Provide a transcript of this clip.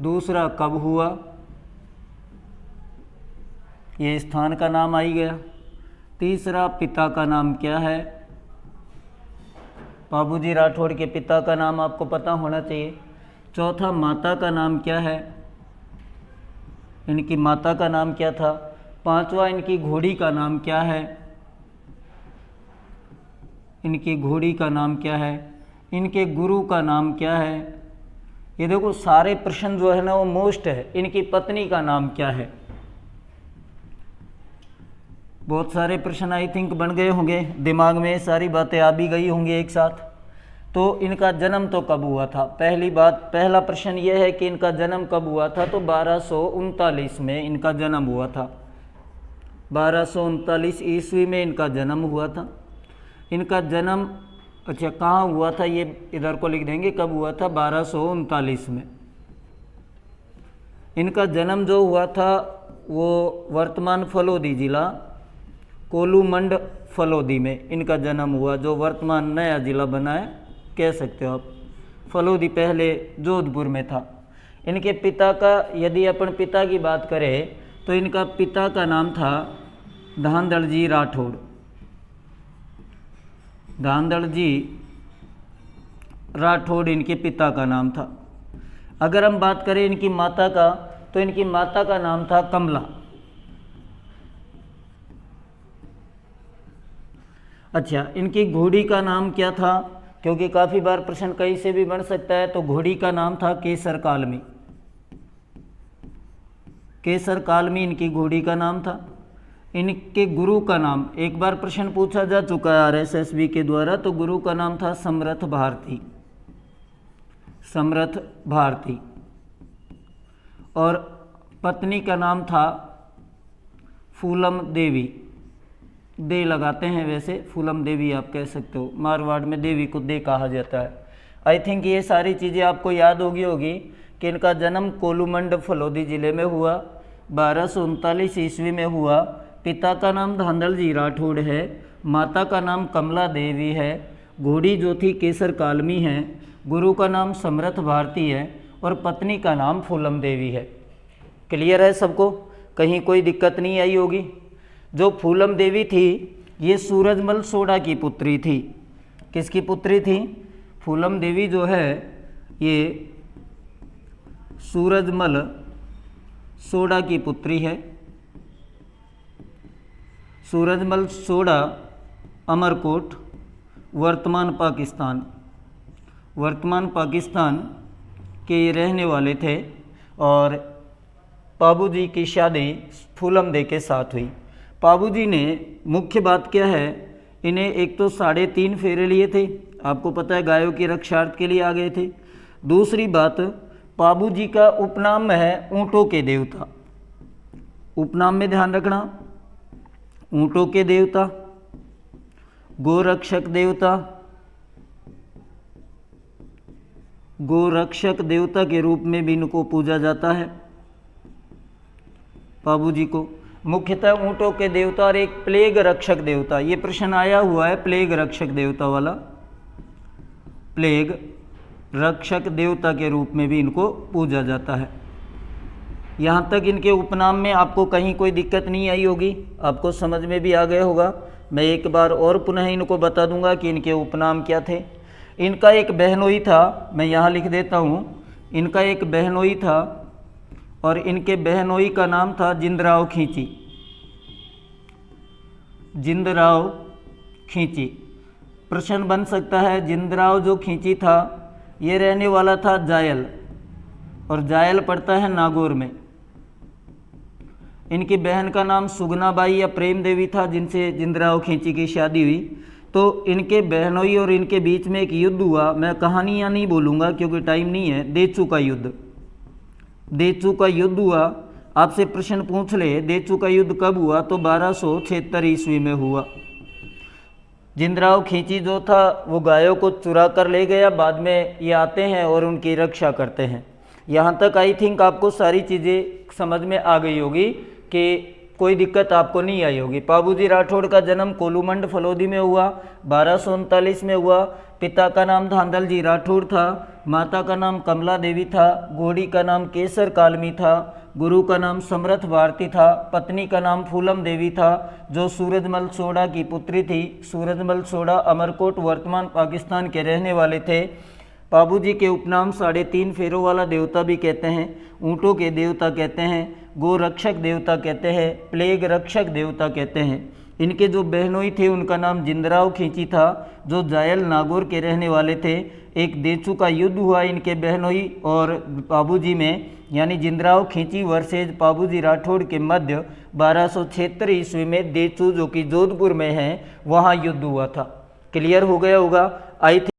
दूसरा कब हुआ, ये स्थान का नाम आ ही गया। तीसरा पिता का नाम क्या है, बाबूजी राठौड़ के पिता का नाम आपको पता होना चाहिए। चौथा माता का नाम क्या है, इनकी माता का नाम क्या था। पांचवा इनकी घोड़ी का नाम क्या है, इनकी घोड़ी का नाम क्या है। इनके गुरु का नाम क्या है। ये देखो सारे प्रश्न जो है ना वो मोस्ट है। इनकी पत्नी का नाम क्या है। बहुत सारे प्रश्न आई थिंक बन गए होंगे, दिमाग में सारी बातें आ भी गई होंगी एक साथ। तो इनका जन्म तो कब हुआ था, पहली बात, पहला प्रश्न ये है कि इनका जन्म कब हुआ था। तो 1239 में इनका जन्म हुआ था। 1239 ईस्वी में इनका जन्म हुआ था। इनका जन्म अच्छा कहाँ हुआ था, ये इधर को लिख देंगे कब हुआ था, 1239 में। इनका जन्म जो हुआ था वो वर्तमान फलोदी जिला कोलूमंड फलोदी में इनका जन्म हुआ, जो वर्तमान नया जिला बना है कह सकते हो आप। फलोदी पहले जोधपुर में था। इनके पिता का यदि अपन पिता की बात करें तो इनका पिता का नाम था धांधड़ जी राठौड़। धांधड़ जी राठौड़ इनके पिता का नाम था। अगर हम बात करें इनकी माता का तो इनकी माता का नाम था कमला। अच्छा, इनकी घोड़ी का नाम क्या था, क्योंकि काफ़ी बार प्रश्न कहीं से भी बन सकता है। तो घोड़ी का नाम था केसर कालमी। केसर कालमी इनकी घोड़ी का नाम था। इनके गुरु का नाम एक बार प्रश्न पूछा जा चुका है आरएसएसबी के द्वारा, तो गुरु का नाम था समर्थ भारती। समर्थ भारती। और पत्नी का नाम था फूलम देवी। दे लगाते हैं वैसे, फूलम देवी आप कह सकते हो, मारवाड़ में देवी को दे कहा जाता है। आई थिंक ये सारी चीज़ें आपको याद होगी कि इनका जन्म कोलूमंड फलोदी ज़िले में हुआ, 1239 ईस्वी में हुआ। पिता का नाम धांधड़ जी राठौड़ है, माता का नाम कमला देवी है, घोड़ी जो थी केसर कालमी है, गुरु का नाम समर्थ भारती है और पत्नी का नाम फूलम देवी है। क्लियर है सबको, कहीं कोई दिक्कत नहीं आई होगी। जो फूलम देवी थी ये सूरजमल सोडा की पुत्री थी। किसकी पुत्री थी, फूलम देवी जो है ये सूरजमल सोडा की पुत्री है। सूरजमल सोडा अमरकोट वर्तमान पाकिस्तान के रहने वाले थे। और बाबूजी की शादी फूलम दे के साथ हुई। बाबूजी ने मुख्य बात क्या है, इन्हें एक तो 3.5 फेरे लिए थे, आपको पता है गायों की रक्षार्थ के लिए आ गए थे। दूसरी बात, बाबूजी का उपनाम है ऊँटों के देवता। उपनाम में ध्यान रखना, ऊँटों के देवता, गोरक्षक देवता, गोरक्षक देवता के रूप में भी इनको पूजा जाता है। बाबूजी को मुख्यतः ऊँटों के देवता और एक प्लेग रक्षक देवता, ये प्रश्न आया हुआ है प्लेग रक्षक देवता वाला, प्लेग रक्षक देवता के रूप में भी इनको पूजा जाता है। यहाँ तक इनके उपनाम में आपको कहीं कोई दिक्कत नहीं आई होगी, आपको समझ में भी आ गया होगा। मैं एक बार और पुनः इनको बता दूंगा कि इनके उपनाम क्या थे। इनका एक बहनोई था, मैं यहाँ लिख देता हूँ, इनका एक बहनोई था और इनके बहनोई का नाम था जिंदराव खींची। जिंदराव खींची प्रश्न बन सकता है। जिंदराव जो खींची था ये रहने वाला था जायल, और जायल पड़ता है नागौर में। इनकी बहन का नाम सुगनाबाई या प्रेम देवी था, जिनसे जिंदराव खींची की शादी हुई। तो इनके बहनोई और इनके बीच में एक युद्ध हुआ। मैं कहानियाँ नहीं बोलूँगा क्योंकि टाइम नहीं है। देचू का युद्ध, देचू का युद्ध हुआ। आपसे प्रश्न पूछ ले देचू का युद्ध कब हुआ, तो 1276 ईस्वी में हुआ। जिंदराव खींची जो था वो गायों को चुरा कर ले गया, बाद में ये आते हैं और उनकी रक्षा करते हैं। यहाँ तक आई थिंक आपको सारी चीज़ें समझ में आ गई होगी कि कोई दिक्कत आपको नहीं आई होगी। बाबूजी राठौड़ का जन्म कोलूमंड फलोदी में हुआ, 1239 में हुआ। पिता का नाम धांधल जी राठौड़ था, माता का नाम कमला देवी था, घोड़ी का नाम केसर कालमी था, गुरु का नाम समर्थ भारती था, पत्नी का नाम फूलम देवी था जो सूरजमल सोडा की पुत्री थी। सूरजमल सोडा अमरकोट वर्तमान पाकिस्तान के रहने वाले थे। बाबूजी के उपनाम 3.5 फेरों वाला देवता भी कहते हैं, ऊँटों के देवता कहते हैं, गो रक्षक देवता कहते हैं, प्लेग रक्षक देवता कहते हैं। इनके जो बहनोई थे उनका नाम जिंदराव खींची था जो जायल नागौर के रहने वाले थे। एक देचू का युद्ध हुआ इनके बहनोई और बाबूजी में, यानी जिंदराव खींची वर्सेज बाबूजी राठौड़ के मध्य 1276 ईस्वी में देचू जो कि जोधपुर में है वहाँ युद्ध हुआ था। क्लियर हो गया होगा आई थिंक।